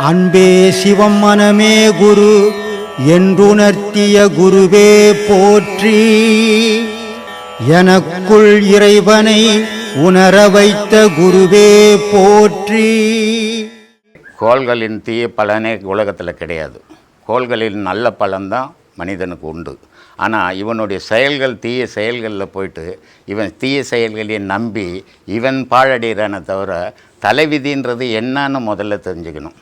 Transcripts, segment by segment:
அன்பே சிவம் மனமே குரு என்றுணர்த்திய குருவே போற்றி. எனக்குள் இறைவனை உணர வைத்த குருவே போற்றி. கோள்களின் தீய பலனே உலகத்தில் கிடையாது. கோள்களின் நல்ல பலன்தான் மனிதனுக்கு உண்டு. ஆனால் இவனுடைய செயல்கள் தீய செயல்களில் போயிட்டு இவன் தீய செயல்களையே நம்பி இவன் பாழடைகிறானே தவிர தலைவிதின்றது என்னன்னு முதல்ல தெரிஞ்சுக்கணும்.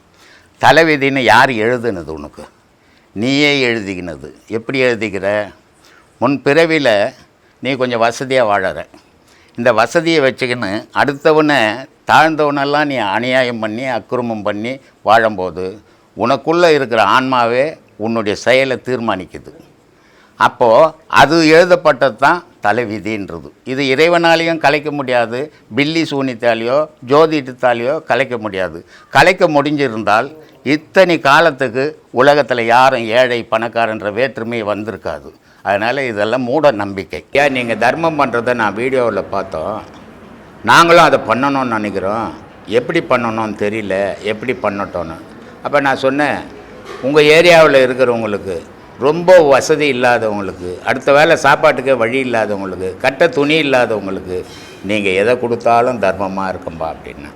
தலைவிதின்னு யார் எழுதுனது? உனக்கு நீயே எழுதிக்கினது. எப்படி எழுதிக்கிற? முன் பிறவியில் நீ கொஞ்சம் வசதியாக வாழற. இந்த வசதியை வச்சுக்கின்னு அடுத்தவனை தாழ்ந்தவனெல்லாம் நீ அநியாயம் பண்ணி அக்கிரமம் பண்ணி வாழும்போது உனக்குள்ளே இருக்கிற ஆன்மாவே உன்னுடைய செயலை தீர்மானிக்குது. அப்போது அது எழுதப்பட்டது தான் தலைவிதின்றது. இது இறைவனாலேயும் கலைக்க முடியாது, பில்லி சூனித்தாலேயோ ஜோதிடத்தாலேயோ கலைக்க முடியாது. கலைக்க முடிஞ்சிருந்தால் இத்தனை காலத்துக்கு உலகத்தில் யாரும் ஏழை பணக்காரன்ற வேற்றுமை வந்திருக்காது. அதனால் இதெல்லாம் மூட நம்பிக்கை. ஏன் நீங்கள் தர்மம் பண்ணுறதை நான் வீடியோவில் பார்த்தோம், நாங்களும் அதை பண்ணணும்னு நினைக்கிறோம். எப்படி பண்ணணும்னு தெரியல, எப்படி பண்ணட்டோன்னு. அப்போ நான் சொன்னேன், உங்கள் ஏரியாவில் இருக்கிறவங்களுக்கு, ரொம்ப வசதி இல்லாதவங்களுக்கு, அடுத்த வேளை சாப்பாட்டுக்கே வழி இல்லாதவங்களுக்கு, கட்ட துணி இல்லாதவங்களுக்கு நீங்கள் எதை கொடுத்தாலும் தர்மமாக இருக்கும்பா அப்படின்னு.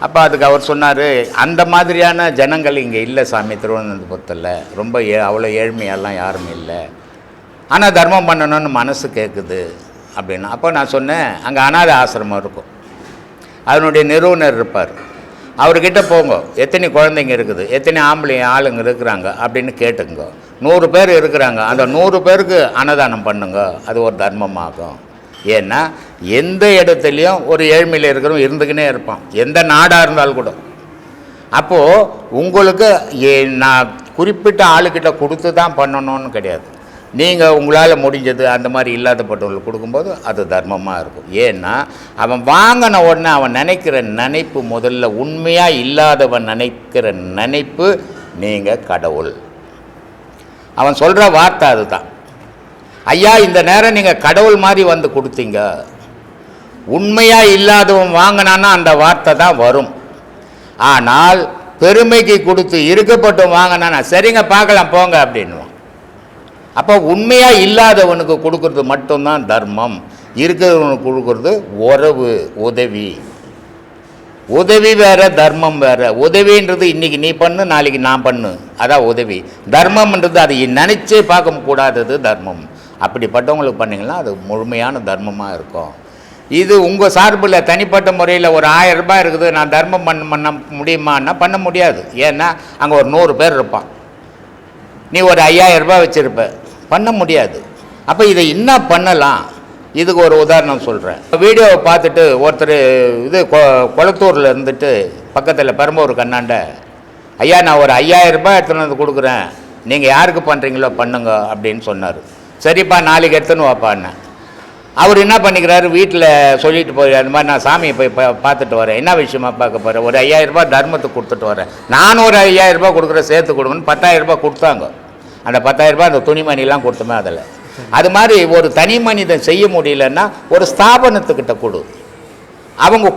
அப்போ அதுக்கு அவர் சொன்னார், அந்த மாதிரியான ஜனங்கள் இங்கே இல்லை சாமி, திருவனந்தபுரத்தில் ரொம்ப அவ்வளோ ஏழ்மையெல்லாம் யாரும் இல்லை, ஆனால் தர்மம் பண்ணணும்னு மனசு கேட்குது அப்படின்னு. அப்போ நான் சொன்னேன், அங்கே அனாதை ஆசிரமம் இருக்கும், அதனுடைய நிறுவனர் இருப்பார், அவர்கிட்ட போங்க, எத்தனை குழந்தைங்க இருக்குது, எத்தனை ஆளுங்க இருக்கிறாங்க அப்படின்னு கேட்டுங்க. 100 பேர் இருக்கிறாங்க, அந்த 100 பேருக்கு அன்னதானம் பண்ணுங்க, அது ஒரு தர்மமாகும். ஏன்னா எந்த இடத்துலையும் ஒரு ஏழ்மையில் இருக்கிறவங்க இருந்துக்கினே இருப்பான், எந்த நாடாக இருந்தாலும் கூட. அப்போது உங்களுக்கு நான் குறிப்பிட்ட ஆளுக்கிட்ட கொடுத்து தான் பண்ணணும்னு கிடையாது. நீங்கள் உங்களால் முடிஞ்சது அந்த மாதிரி இல்லாதப்பட்டவங்களுக்கு கொடுக்கும்போது அது தர்மமாக இருக்கும். ஏன்னா அவன் வாங்கின உடனே அவன் நினைக்கிற நினைப்பு, முதல்ல உண்மையாக இல்லாதவன் நினைக்கிற நினைப்பு, நீங்கள் கடவுள். அவன் சொல்கிற வார்த்தை அதுதான். ஐயா, இந்த நேரம் நீங்கள் கடவுள் மாதிரி வந்து கொடுத்தீங்க. உண்மையாக இல்லாதவன் வாங்கினான்னா அந்த வார்த்தை தான் வரும். ஆனால் பெருமைக்கு கொடுத்து இருக்கப்பட்டும் வாங்கினானா சரிங்க பார்க்கலாம் போங்க அப்படின்வான். அப்போ உண்மையாக இல்லாதவனுக்கு கொடுக்கறது மட்டும்தான் தர்மம். இருக்கிறவனுக்கு கொடுக்கறது உறவு, உதவி. உதவி வேறு, தர்மம் வேறு. உதவின்றது இன்றைக்கி நீ பண்ணு, நாளைக்கு நான் பண்ணு, அதான் உதவி. தர்மம்ன்றது அதை நினச்சே பார்க்க கூடாதது தர்மம். அப்படிப்பட்டவங்களுக்கு பண்ணிங்கன்னா அது முழுமையான தர்மமாக இருக்கும். இது உங்கள் சார்பில் தனிப்பட்ட முறையில் ஒரு 1000 ரூபாய் இருக்குது, நான் தர்மம் பண்ண முடியுமான்னா பண்ண முடியாது. ஏன்னா அங்கே ஒரு 100 பேர் இருப்பான், நீ ஒரு 5000 ரூபாய் வச்சுருப்ப, பண்ண முடியாது. அப்போ இதை என்ன பண்ணலாம்? இதுக்கு ஒரு உதாரணம் சொல்கிறேன். வீடியோவை பார்த்துட்டு ஒருத்தர் இது கொளத்தூரில் இருந்துட்டு பக்கத்தில் பெரம்பூர் கண்ணாண்ட, ஐயா நான் ஒரு 5000 ரூபாய் எடுத்துன்னு வந்து கொடுக்குறேன், நீங்கள் யாருக்கு பண்ணுறீங்களோ பண்ணுங்க அப்படின்னு சொன்னார். சரிப்பா நாளைக்கு எடுத்துன்னு வாப்பான்னு. அவர் என்ன பண்ணிக்கிறாரு, வீட்டில் சொல்லிட்டு போய் அந்த மாதிரி நான் சாமியை போய் பார்த்துட்டு வரேன், என்ன விஷயமா பார்க்க போகிறேன், ஒரு 5000 ரூபாய் தர்மத்துக்கு கொடுத்துட்டு வரேன், நானும் ஒரு 5000 ரூபாய் கொடுக்குறேன், சேர்த்து கொடுங்கன்னு 10000 ரூபாய் கொடுத்தாங்க. அந்த 10000 ரூபாய் அந்த துணிமணிலாம் கொடுத்தோமே அதில். அது மாதிரி ஒரு தனி மனிதன் செய்ய முடியலன்னா ஒரு ஸ்தாபனத்துக்கிட்ட கொடு, அவங்க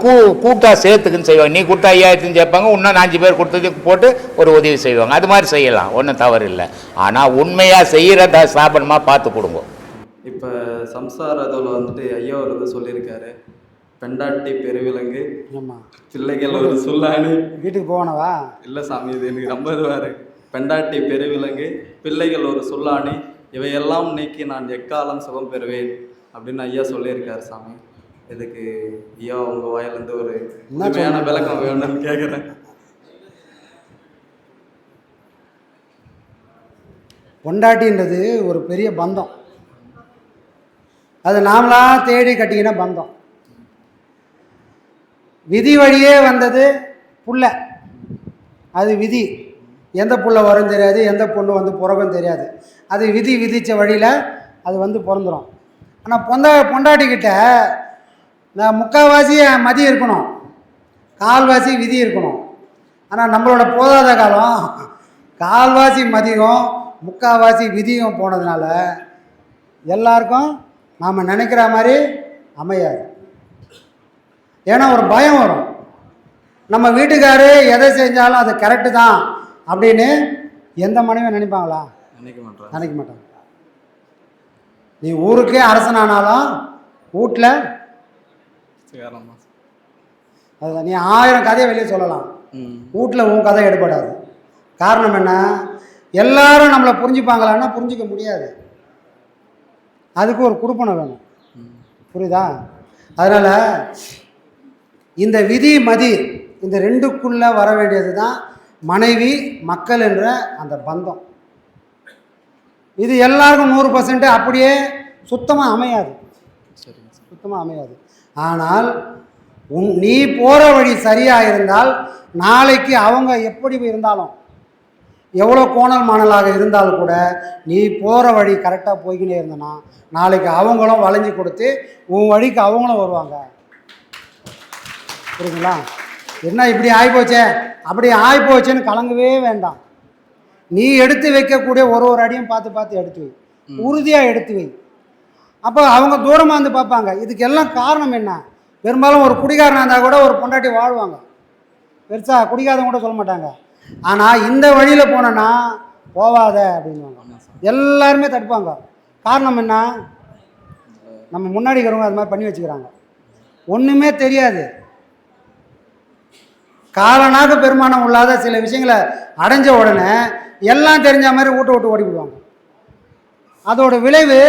கூட்டாக சேர்த்துக்குன்னு செய்வாங்க. நீ கொடுத்தா 5000 சேர்ப்பாங்க, இன்னும் 5 பேர் கொடுத்ததுக்கு போட்டு ஒரு உதவி செய்வாங்க. அது மாதிரி செய்யலாம், ஒன்றும் தவறு இல்லை. ஆனால் உண்மையாக செய்கிற ஸ்தாபனமாக பார்த்து கொடுங்க. இப்போ சம்சார அதில் வந்துட்டு ஐயா ஒரு சொல்லியிருக்காரு, பெண்டாட்டி பெருவிலங்கு, பிள்ளைகள் ஒரு சொல்லானி. வீட்டுக்கு போனவா இல்லை சாமி, இது எனக்கு ரொம்ப இதுவாரு. பெண்டாட்டி பெருவிலங்கு, பிள்ளைகள் ஒரு சொல்லானி, இவையெல்லாம் நீக்கி நான் எக்காலம் சுகம் பெறுவேன் அப்படின்னு ஐயா சொல்லியிருக்காரு சாமி. இதுக்கு ஐயா உங்கள் வாயிலேருந்து ஒரு உண்மையான விளக்கம் வேணும்னு கேட்குறேன். பொண்டாட்டின்றது ஒரு பெரிய பந்தம், அது நாமளாக தேடி கட்டிக்கின பந்தம். விதி வழியே வந்தது புள்ள, அது விதி. எந்த புள்ள வரும் தெரியாது, எந்த பொண்ணு வந்து பிறகும் தெரியாது. அது விதி விதித்த வழியில் அது வந்து பிறந்துடும். ஆனால் பொண்டாட்டிக்கிட்ட நான் முக்கால்வாசி மதி இருக்கணும், கால்வாசி விதி இருக்கணும். ஆனால் நம்மளோட போதாத காலம் கால்வாசி மதியம் முக்கால்வாசி விதியும் போனதுனால எல்லாருக்கும் நாம் நினைக்கிற மாதிரி அமையாது. ஏன்னா ஒரு பயம் வரும், நம்ம வீட்டுக்காரு எதை செஞ்சாலும் அது கரெக்டு தான் அப்படின்னு எந்த மனைவியும் நினைப்பாங்களா? நினைக்க மாட்டாங்க. நீ ஊருக்கே அரசனானாலும் வீட்டில் அதுதான். நீ 1000 கதையை வெளியே சொல்லலாம், வீட்டில் உன் கதை எடுபடாது. காரணம் என்ன? எல்லாரும் நம்மளை புரிஞ்சுப்பாங்களான்னா புரிஞ்சிக்க முடியாது. அதுக்கு ஒரு குடுப்பனை வேணும். புரியுதா? அதனால் இந்த விதி மதி இந்த ரெண்டுக்குள்ளே வர வேண்டியது தான் மனைவி மக்கள் என்ற அந்த பந்தம். இது எல்லாருக்கும் 100% அப்படியே சுத்தமாக அமையாது, சுத்தமாக அமையாது. ஆனால் நீ போகிற வழி சரியாக இருந்தால் நாளைக்கு அவங்க எப்படி இருந்தாலும், எவ்வளோ கோணல் மாணலாக இருந்தாலும் கூட நீ போகிற வழி கரெக்டாக போய்கினே இருந்தனா நாளைக்கு அவங்களும் வளைஞ்சி கொடுத்து உன் வழிக்கு அவங்களும் வருவாங்க. புரியுதுங்களா? என்ன இப்படி ஆகிப்போச்சே அப்படி ஆகிப்போச்சேன்னு கலங்கவே வேண்டாம். நீ எடுத்து வைக்கக்கூடிய ஒரு அடியும் பார்த்து பார்த்து எடுத்து வை, உறுதியாக எடுத்து வை. அப்போ அவங்க தூரமாக வந்து பார்ப்பாங்க. இதுக்கெல்லாம் காரணம் என்ன? பெரும்பாலும் ஒரு குடிகாரனாக இருந்தால் கூட ஒரு பொண்டாட்டி வாழ்வாங்க, பெருசாக குடிக்காதவங்க கூட சொல்ல மாட்டாங்க. ஆனால் இந்த வழியில் போனோன்னா போவாத அப்படின்வாங்க, எல்லாருமே தடுப்பாங்க. காரணம் என்ன? நம்ம முன்னாடி இருக்கிறவங்க அது மாதிரி பண்ணி வச்சுக்கிறாங்க, ஒன்றுமே தெரியாது. காலனாக பெருமானம் இல்லாத சில விஷயங்களை அடைஞ்ச உடனே எல்லாம் தெரிஞ்ச மாதிரி வீட்டை விட்டு ஓடி விடுவாங்க. அதோட விளைவு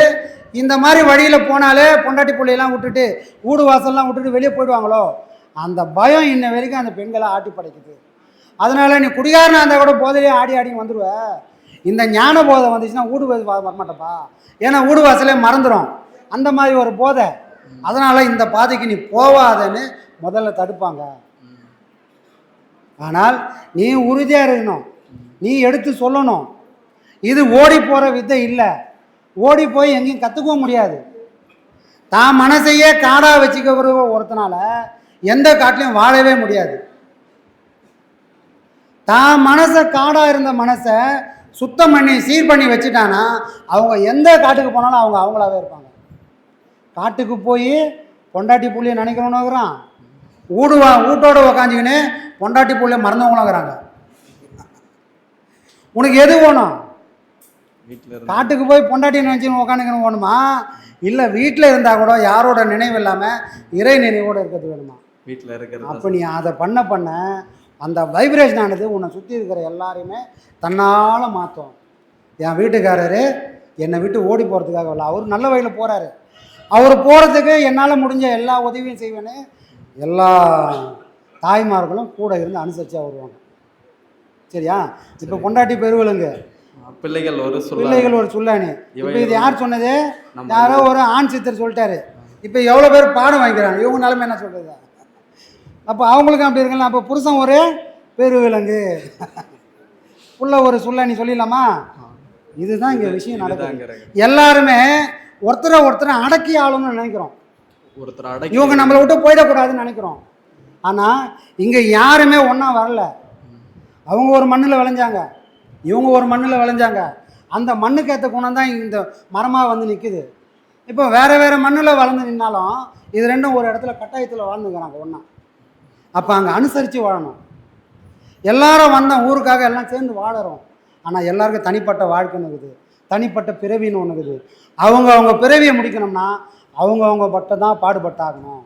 இந்த மாதிரி வழியில் போனாலே பொண்டாட்டி பிள்ளையெல்லாம் விட்டுட்டு வீடு வாசல்லாம் விட்டுட்டு வெளியே போயிடுவாங்களோ அந்த பயம் இன்ன வரைக்கும் அந்த பெண்களை ஆட்டி படைக்குது. அதனால் நீ குடிகாரனாக இருந்தால் கூட போதையிலே ஆடி ஆடி வந்துடுவ. இந்த ஞான போதை வந்துச்சுன்னா வீடு வரமாட்டப்பா, ஏன்னா வீடு வாசலே மறந்துடும், அந்த மாதிரி ஒரு போதை. அதனால் இந்த பாதைக்கு நீ போவாதன்னு முதல்ல தடுப்பாங்க. ஆனால் நீ உறுதியாக இருக்கணும், நீ எடுத்து சொல்லணும். இது ஓடி போகிற வித்தை இல்லை, ஓடி போய் எங்கேயும் கற்றுக்கவும் முடியாது. தான் மனசையே காடாக வச்சுக்க ஒருத்தனால எந்த காட்டிலையும் வாழவே முடியாது. தான் மனசை காடாக இருந்த மனசை சுத்தம் பண்ணி சீர் பண்ணி வச்சுட்டானா அவங்க எந்த காட்டுக்கு போனாலும் அவங்க அவங்களாவே இருப்பாங்க. காட்டுக்கு போய் பொண்டாட்டி புள்ளியை நினைக்கிறவனுங்கிறான், வீட்டோட உக்காஞ்சிக்கின்னு பொண்டாட்டி புள்ளியை மறந்தவங்களாங்கிறாங்க. உனக்கு எது வேணும்? காட்டுக்கு போய் பொண்டாட்டி நினைச்சுன்னு உக்காந்துக்கணும் வேணுமா, இல்லை வீட்டில் இருந்தால் கூட யாரோட நினைவு இல்லாமல் இறை நினைவோடு இருக்கிறது வேணுமா? வீட்டில் இருக்கிறது. அப்போ நீ அதை பண்ண அந்த வைப்ரேஷன் ஆனது உன்னை சுற்றி இருக்கிற எல்லாரையுமே தன்னால் மாற்றும். என் வீட்டுக்காரரு என்னை விட்டு ஓடி போகிறதுக்காக இல்லை, அவர் நல்ல வழியில் போகிறாரு. அவர் போகிறதுக்கு என்னால் முடிஞ்ச எல்லா உதவியும் செய்வேன்னு எல்லா தாய்மார்களும் கூட இருந்து அனுசரித்து வருவாங்க. சரியா? இப்போ பொண்டாட்டி பெருவிலங்கு, பிள்ளைகள் ஒரு சுல்லானி. இப்போ இது யார் சொன்னது? யாரோ ஒரு ஆண் சித்தர் சொல்லிட்டாரு. இப்போ எவ்வளோ பேர் பாடம் வாங்கிக்கிறாங்க, இவங்க நிலைமை என்ன சொல்கிறது? அப்போ அவங்களுக்கும் அப்படி இருக்கலாம். அப்போ புருஷன் ஒரு பெருவிலங்கு, புள்ள ஒரு சுல்லானி சொல்லிடலாமா? இதுதான் இங்கே விஷயம் நடக்குது. எல்லாருமே ஒருத்தரை அடக்கி ஆளுன்னு நினைக்கிறோம், இவங்க நம்மளை விட்டு போயிடக்கூடாதுன்னு நினைக்கிறோம். ஆனால் இங்கே யாருமே ஒன்றா வரல. அவங்க ஒரு மண்ணில் விளைஞ்சாங்க, இவங்க ஒரு மண்ணில் விளைஞ்சாங்க. அந்த மண்ணுக்கு ஏற்ற குணம் தான் இந்த மரமாக வந்து நிற்குது. இப்போ வேறு மண்ணில் வளர்ந்து நின்னாலும் இது ரெண்டும் ஒரு இடத்துல கட்டாயத்தில் வாழ்ந்துக்கிறாங்க ஒன்றா. அப்போ அங்கே அனுசரித்து வாழணும். எல்லாரும் வந்தோம் ஊருக்காக எல்லாம் சேர்ந்து வாழறோம். ஆனால் எல்லாருக்கும் தனிப்பட்ட வாழ்க்கைன்னு இருக்குது, தனிப்பட்ட பிறவின்னு ஒன்று இருக்குது. அவங்க பிறவியை முடிக்கணும்னா அவங்க பட்ட தான் பாடுபட்டாகணும்.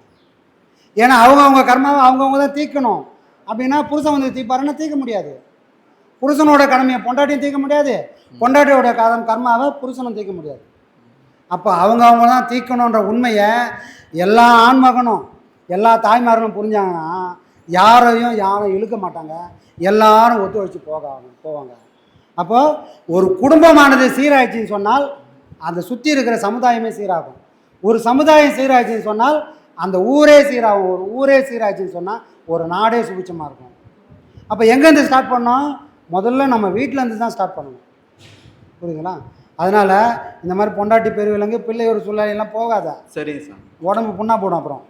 ஏன்னா அவங்க கர்மாவை அவங்க தான் தீர்க்கணும். அப்படின்னா புருஷன் வந்து தீர்ப்பாருன்னா தீர்க்க முடியாது. புருஷனோட கடமையை பொண்டாட்டியும் தீர்க்க முடியாது, பொண்டாட்டியோட கர்மாவை புருஷனும் தீர்க்க முடியாது. அப்போ அவங்க தான் தீர்க்கணுன்ற உண்மையை எல்லா ஆண்மகனும் எல்லா தாய்மார்களும் புரிஞ்சாங்கன்னா யாரும் இழுக்க மாட்டாங்க, எல்லாரும் ஒத்துழைச்சி போவாங்க. அப்போது ஒரு குடும்பமானது சீராயிடுச்சின்னு சொன்னால் அந்த சுற்றி இருக்கிற சமுதாயமே சீராகும். ஒரு சமுதாயம் சீராயிடுச்சின்னு சொன்னால் அந்த ஊரே சீராகும். ஒரு ஊரே சீராயிடுச்சின்னு சொன்னால் ஒரு நாடே சுபிட்சமாக இருக்கும். அப்போ எங்கேருந்து ஸ்டார்ட் பண்ணோம்? முதல்ல நம்ம வீட்டிலேருந்து தான் ஸ்டார்ட் பண்ணணும். புரியுதுங்களா? அதனால் இந்த மாதிரி பொண்டாட்டி பெருவிலங்கு பிள்ளை ஒரு சூழ்நிலையெல்லாம் போகாத. சரிங்க சார், உடம்பு புண்ணா போடும் அப்புறம்.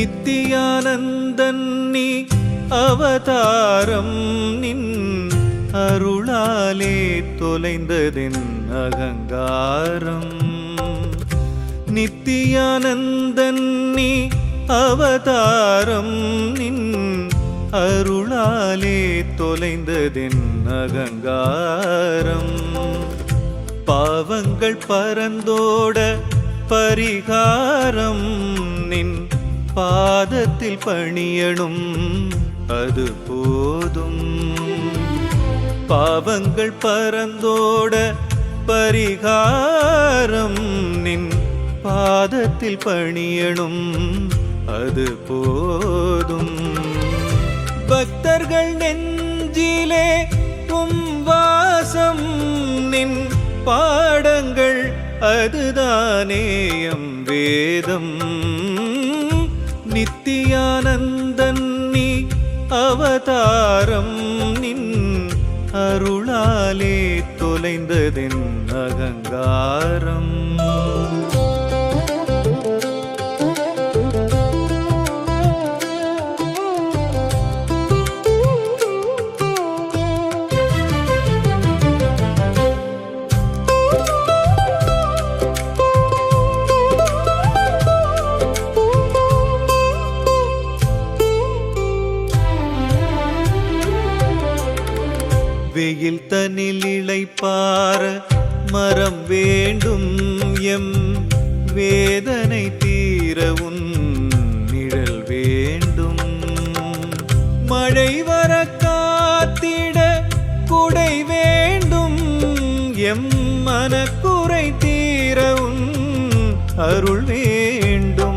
நித்தியானந்தன் நீ அவதாரம் நின் அருளாலே தொலைந்ததென் அகங்காரம். நித்தியானந்தன் நீ அவதாரம் நின் அருளாலே தொலைந்ததென் அகங்காரம். பாவங்கள் பரந்தோட பரிகாரம் நின் பாதத்தில் பணியணும் அது போதும். பாவங்கள் பரந்தோட பரிகாரம் நின் பாதத்தில் பணியணும் அது போதும். பக்தர்கள் நெஞ்சிலே வாசம் நின் பாடங்கள் அதுதானேயம் வேதம். நித்தியானந்தன் நீ அவதாரம் நின் அருளாலே தொலைந்ததென் அகங்காரம். வெயில் தனில் இளைப்பார மரம் வேண்டும் எம் வேதனை தீர உன் நிழல் வேண்டும். மழை வர காத்திட குடை வேண்டும் எம் மனக்குறை தீர உன் அருள் வேண்டும்.